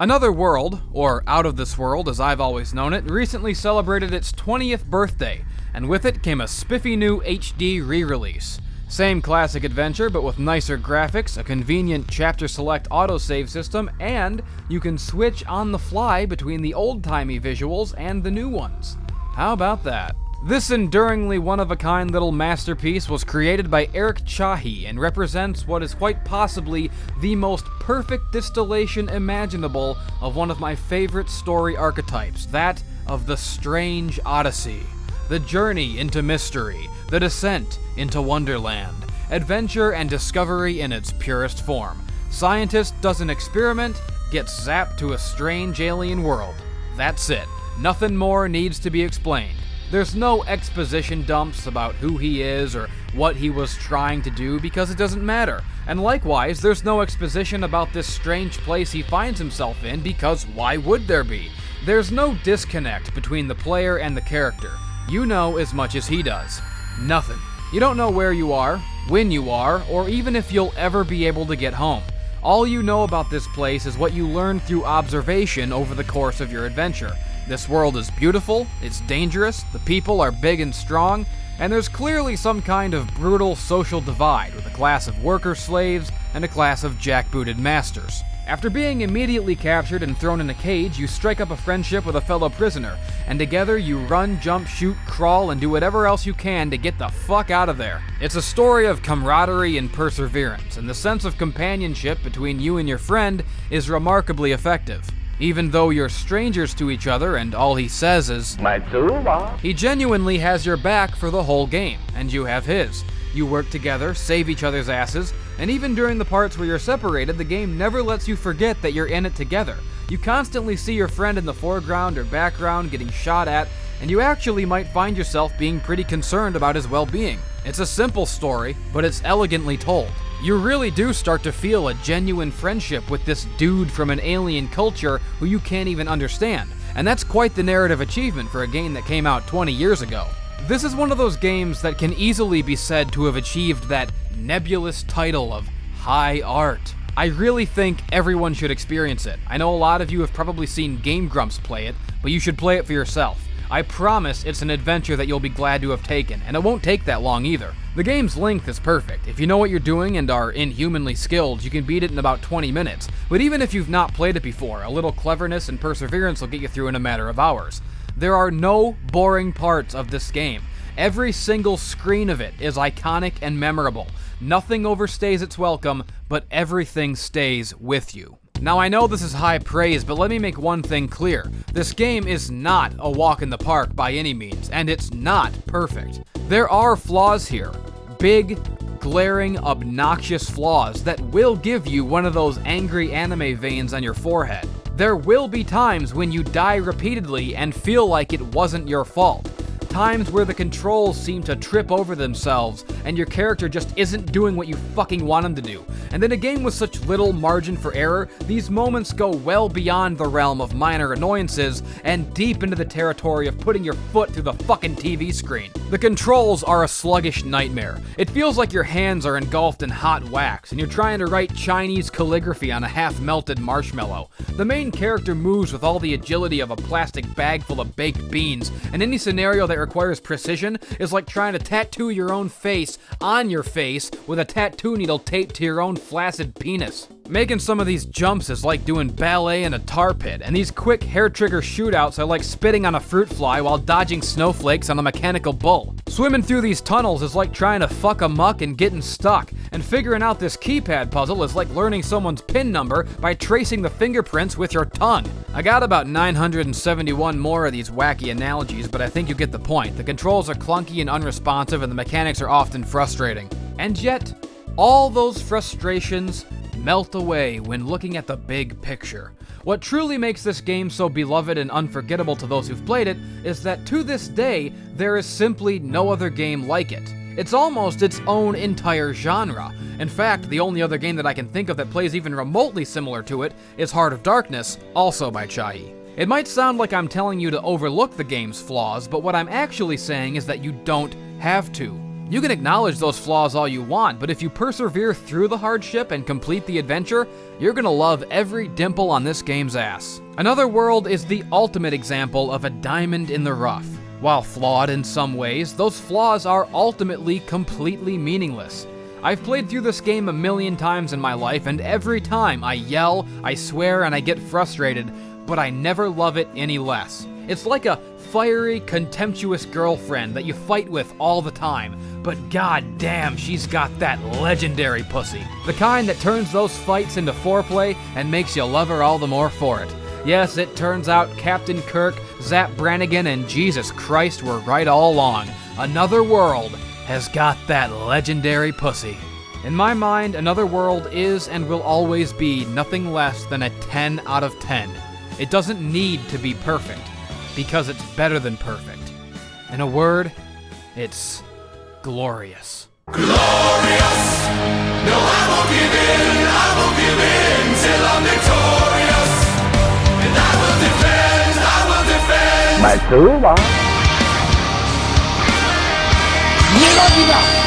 Another World, or Out of This World as I've always known it, recently celebrated its 20th birthday, and with it came a spiffy new HD re-release. Same classic adventure, but with nicer graphics, a convenient chapter select autosave system, and you can switch on the fly between the old-timey visuals and the new ones. How about that? This enduringly one-of-a-kind little masterpiece was created by Eric Chahi and represents what is quite possibly the most perfect distillation imaginable of one of my favorite story archetypes, that of the strange odyssey. The journey into mystery, the descent into wonderland, adventure and discovery in its purest form. Scientist does an experiment, gets zapped to a strange alien world. That's it. Nothing more needs to be explained. There's no exposition dumps about who he is or what he was trying to do because it doesn't matter. And likewise, there's no exposition about this strange place he finds himself in because why would there be? There's no disconnect between the player and the character. You know as much as he does. Nothing. You don't know where you are, when you are, or even if you'll ever be able to get home. All you know about this place is what you learn through observation over the course of your adventure. This world is beautiful, it's dangerous, the people are big and strong, and there's clearly some kind of brutal social divide with a class of worker slaves and a class of jackbooted masters. After being immediately captured and thrown in a cage, you strike up a friendship with a fellow prisoner, and together you run, jump, shoot, crawl, and do whatever else you can to get the fuck out of there. It's a story of camaraderie and perseverance, and the sense of companionship between you and your friend is remarkably effective. Even though you're strangers to each other and all he says is, he genuinely has your back for the whole game, and you have his. You work together, save each other's asses, and even during the parts where you're separated, the game never lets you forget that you're in it together. You constantly see your friend in the foreground or background getting shot at, and you actually might find yourself being pretty concerned about his well-being. It's a simple story, but it's elegantly told. You really do start to feel a genuine friendship with this dude from an alien culture who you can't even understand, and that's quite the narrative achievement for a game that came out 20 years ago. This is one of those games that can easily be said to have achieved that nebulous title of high art. I really think everyone should experience it. I know a lot of you have probably seen Game Grumps play it, but you should play it for yourself. I promise it's an adventure that you'll be glad to have taken, and it won't take that long either. The game's length is perfect. If you know what you're doing and are inhumanly skilled, you can beat it in about 20 minutes. But even if you've not played it before, a little cleverness and perseverance will get you through in a matter of hours. There are no boring parts of this game. Every single screen of it is iconic and memorable. Nothing overstays its welcome, but everything stays with you. Now I know this is high praise, but let me make one thing clear. This game is not a walk in the park by any means, and it's not perfect. There are flaws here. Big, glaring, obnoxious flaws that will give you one of those angry anime veins on your forehead. There will be times when you die repeatedly and feel like it wasn't your fault. Times where the controls seem to trip over themselves and your character just isn't doing what you fucking want him to do. And in a game with such little margin for error, these moments go well beyond the realm of minor annoyances and deep into the territory of putting your foot through the fucking TV screen. The controls are a sluggish nightmare. It feels like your hands are engulfed in hot wax and you're trying to write Chinese calligraphy on a half-melted marshmallow. The main character moves with all the agility of a plastic bag full of baked beans, and any scenario that requires precision is like trying to tattoo your own face on your face with a tattoo needle taped to your own flaccid penis. Making some of these jumps is like doing ballet in a tar pit, and these quick hair trigger shootouts are like spitting on a fruit fly while dodging snowflakes on a mechanical bull. Swimming through these tunnels is like trying to fuck amuck and getting stuck, and figuring out this keypad puzzle is like learning someone's PIN number by tracing the fingerprints with your tongue. I got about 971 more of these wacky analogies, but I think you get the point. The controls are clunky and unresponsive, and the mechanics are often frustrating. And yet, all those frustrations melt away when looking at the big picture. What truly makes this game so beloved and unforgettable to those who've played it is that to this day, there is simply no other game like it. It's almost its own entire genre. In fact, the only other game that I can think of that plays even remotely similar to it is Heart of Darkness, also by Chahi. It might sound like I'm telling you to overlook the game's flaws, but what I'm actually saying is that you don't have to. You can acknowledge those flaws all you want, but if you persevere through the hardship and complete the adventure, you're gonna love every dimple on this game's ass. Another World is the ultimate example of a diamond in the rough. While flawed in some ways, those flaws are ultimately completely meaningless. I've played through this game a million times in my life, and every time I yell, I swear, and I get frustrated, but I never love it any less. It's like a fiery, contemptuous girlfriend that you fight with all the time, but goddamn, she's got that legendary pussy. The kind that turns those fights into foreplay and makes you love her all the more for it. Yes, it turns out Captain Kirk, Zap Brannigan, and Jesus Christ were right all along. Another World has got that legendary pussy. In my mind, Another World is and will always be nothing less than a 10 out of 10. It doesn't need to be perfect, because it's better than perfect. In a word, it's glorious. Glorious! No, I won't give in till I'm victorious. And I will defend. 买走吧。你老几个？